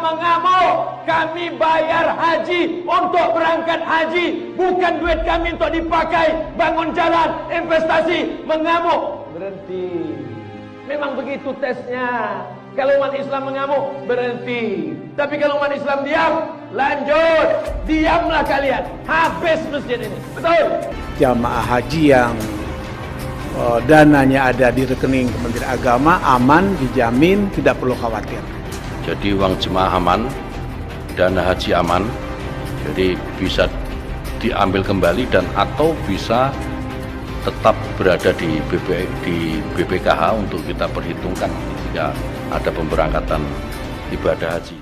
mengamuk. Kami bayar haji untuk berangkat haji, bukan duit kami untuk dipakai bangun jalan, investasi. Mengamuk, berhenti. Memang begitu tesnya. Kalau umat Islam mengamuk, berhenti. Tapi kalau umat Islam diam, lanjut. Diamlah kalian, habis masjid ini. Betul? Jamaah haji yang dananya ada di rekening Kementerian Agama aman, dijamin, tidak perlu khawatir. Jadi uang jemaah aman, dana haji aman, jadi bisa diambil kembali dan atau bisa tetap berada di BPKH untuk kita perhitungkan jika ada pemberangkatan ibadah haji.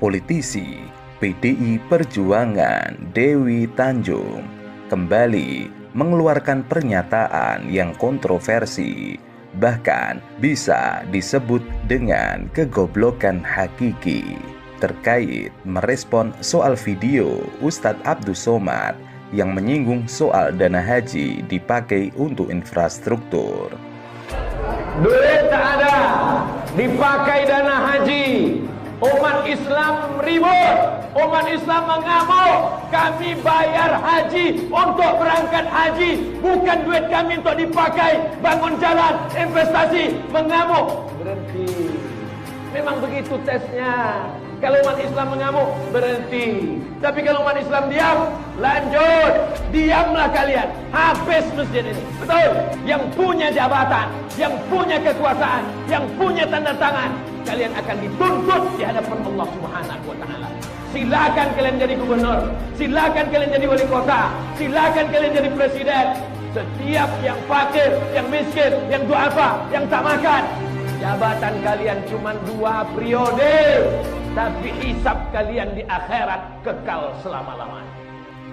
Politisi PDI Perjuangan Dewi Tanjung kembali mengeluarkan pernyataan yang kontroversi, bahkan bisa disebut dengan kegoblokan hakiki terkait merespon soal video Ustadz Abdus Somad yang menyinggung soal dana haji dipakai untuk infrastruktur. Duit tak ada, dipakai dana haji. Umat Islam ribut, umat Islam mengamuk. Kami bayar haji untuk berangkat haji, bukan duit kami untuk dipakai bangun jalan, investasi. Mengamuk, berhenti. Memang begitu tesnya. Kalau umat Islam mengamuk, berhenti. Tapi kalau umat Islam diam, lanjut. Diamlah kalian, habis masjid ini. Betul? Yang punya jabatan, yang punya kekuasaan, yang punya tanda tangan, kalian akan dituntut di hadapan Allah Subhanahu wa taala. Silakan kalian jadi gubernur, silakan kalian jadi wali kota, silakan kalian jadi presiden. Setiap yang fakir, yang miskin, yang duafa, yang tak makan, jabatan kalian cuma 2 periode, tapi hisab kalian di akhirat kekal selama-lamanya.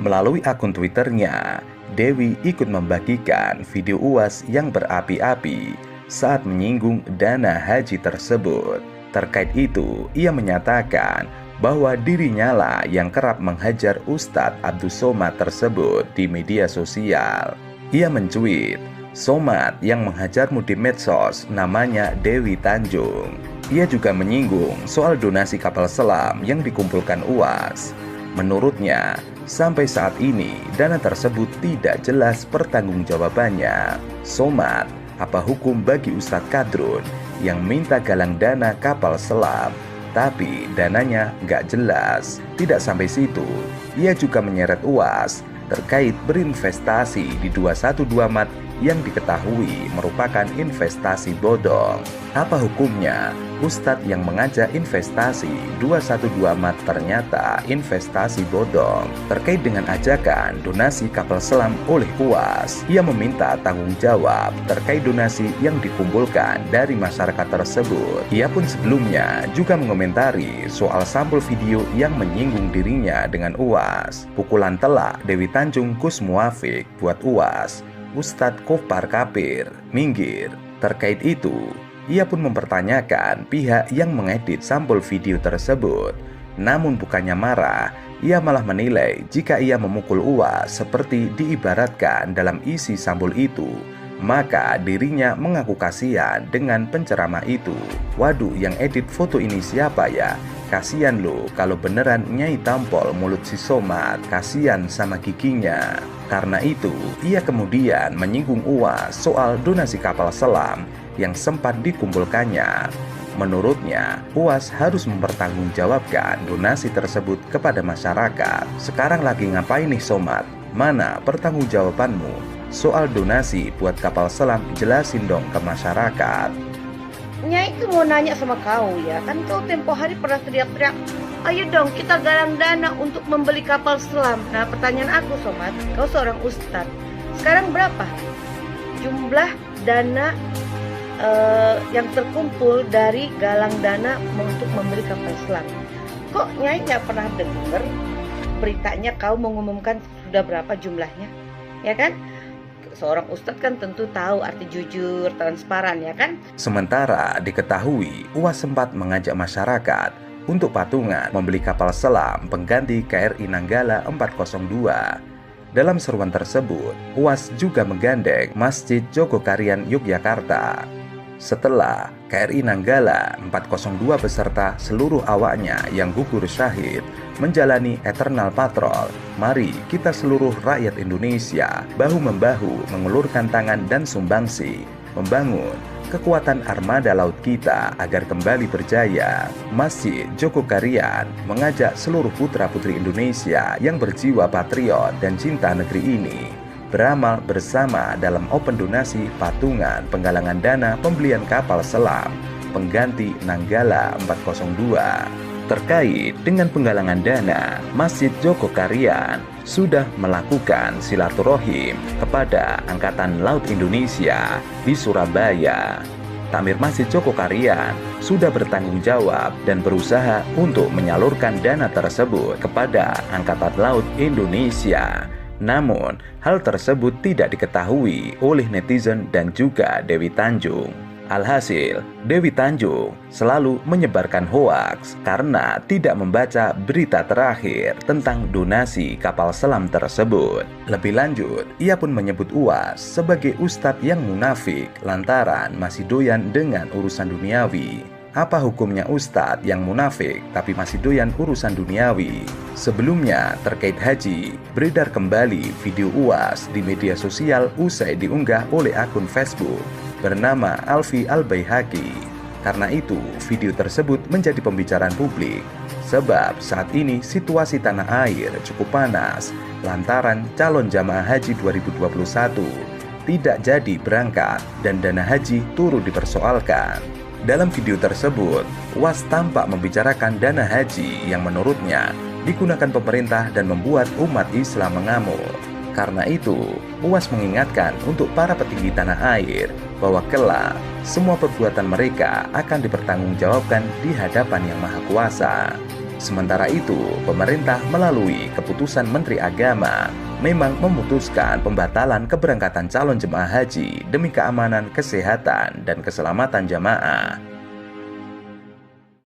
Melalui akun Twitternya, Dewi ikut membagikan video UAS yang berapi-api saat menyinggung dana haji tersebut. Terkait itu, ia menyatakan bahwa dirinya lah yang kerap menghajar Ustadz Abdus Somad tersebut di media sosial. Ia mencuit, Somad yang menghajarmu di medsos namanya Dewi Tanjung. Ia juga menyinggung soal donasi kapal selam yang dikumpulkan UAS. Menurutnya, sampai saat ini dana tersebut tidak jelas pertanggungjawabannya. Somad, apa hukum bagi Ustadz Kadrun yang minta galang dana kapal selam, tapi dananya nggak jelas? Tidak sampai situ, ia juga menyeret UAS terkait berinvestasi di 212 Mat yang diketahui merupakan investasi bodong. Apa hukumnya Ustadz yang mengajak investasi 212 Mat ternyata investasi bodong? Terkait dengan ajakan donasi kapal selam oleh UAS, ia meminta tanggung jawab terkait donasi yang dikumpulkan dari masyarakat tersebut. Ia pun sebelumnya juga mengomentari soal sampul video yang menyinggung dirinya dengan UAS. Pukulan telak Dewi Tanjung Gus Muafik buat UAS, Ustadz Kopar Kapir, minggir. Terkait itu, ia pun mempertanyakan pihak yang mengedit sampul video tersebut. Namun bukannya marah, ia malah menilai jika ia memukul UAS seperti diibaratkan dalam isi sampul itu, maka dirinya mengaku kasihan dengan penceramah itu. Waduh, yang edit foto ini siapa ya? Kasihan loh kalau beneran Nyai tampol mulut si Somad, kasihan sama giginya. Karena itu, ia kemudian menyinggung UAS soal donasi kapal selam yang sempat dikumpulkannya. Menurutnya, UAS harus mempertanggungjawabkan donasi tersebut kepada masyarakat. Sekarang lagi ngapain nih Somad? Mana pertanggungjawabanmu? Soal donasi buat kapal selam jelasin dong ke masyarakat. Nyai itu mau nanya sama kau ya, kan kau tempo hari pernah teriak-teriak, ayo dong kita galang dana untuk membeli kapal selam. Nah pertanyaan aku Somad, kau seorang ustadz, Sekarang berapa jumlah dana yang terkumpul dari galang dana untuk membeli kapal selam? Kok Nyai nggak pernah dengar beritanya kau mengumumkan sudah berapa jumlahnya? Ya kan? Seorang ustadz kan tentu tahu arti jujur, transparan, ya kan? Sementara diketahui UAS sempat mengajak masyarakat untuk patungan membeli kapal selam pengganti KRI Nanggala 402. Dalam seruan tersebut, UAS juga menggandeng Masjid Jogokarian Yogyakarta. Setelah KRI Nanggala 402 beserta seluruh awaknya yang gugur syahid menjalani eternal patrol, mari kita seluruh rakyat Indonesia bahu-membahu mengulurkan tangan dan sumbangsi membangun kekuatan armada laut kita agar kembali berjaya. Masjid Jogokarian mengajak seluruh putra-putri Indonesia yang berjiwa patriot dan cinta negeri ini beramal bersama dalam open donasi patungan penggalangan dana pembelian kapal selam pengganti Nanggala 402. Terkait dengan penggalangan dana, Masjid Jogokarian sudah melakukan silaturahim kepada Angkatan Laut Indonesia di Surabaya. Takmir Masjid Jogokarian sudah bertanggung jawab dan berusaha untuk menyalurkan dana tersebut kepada Angkatan Laut Indonesia. Namun, hal tersebut tidak diketahui oleh netizen dan juga Dewi Tanjung. Alhasil, Dewi Tanjung selalu menyebarkan hoaks karena tidak membaca berita terakhir tentang donasi kapal selam tersebut. Lebih lanjut, ia pun menyebut UAS sebagai ustadz yang munafik lantaran masih doyan dengan urusan duniawi. Apa hukumnya ustadz yang munafik tapi masih doyan urusan duniawi? Sebelumnya terkait haji, beredar kembali video UAS di media sosial usai diunggah oleh akun Facebook bernama Alfi Al-Baihaqi. Karena itu, video tersebut menjadi pembicaraan publik. Sebab saat ini situasi tanah air cukup panas lantaran calon jamaah haji 2021 tidak jadi berangkat dan dana haji turut dipersoalkan. Dalam video tersebut, UAS tampak membicarakan dana haji yang menurutnya digunakan pemerintah dan membuat umat Islam mengamuk. Karena itu, UAS mengingatkan untuk para petinggi tanah air bahwa kelak semua perbuatan mereka akan dipertanggungjawabkan di hadapan Yang Maha Kuasa. Sementara itu, pemerintah melalui keputusan Menteri Agama memang memutuskan pembatalan keberangkatan calon jemaah haji demi keamanan, kesehatan, dan keselamatan jamaah.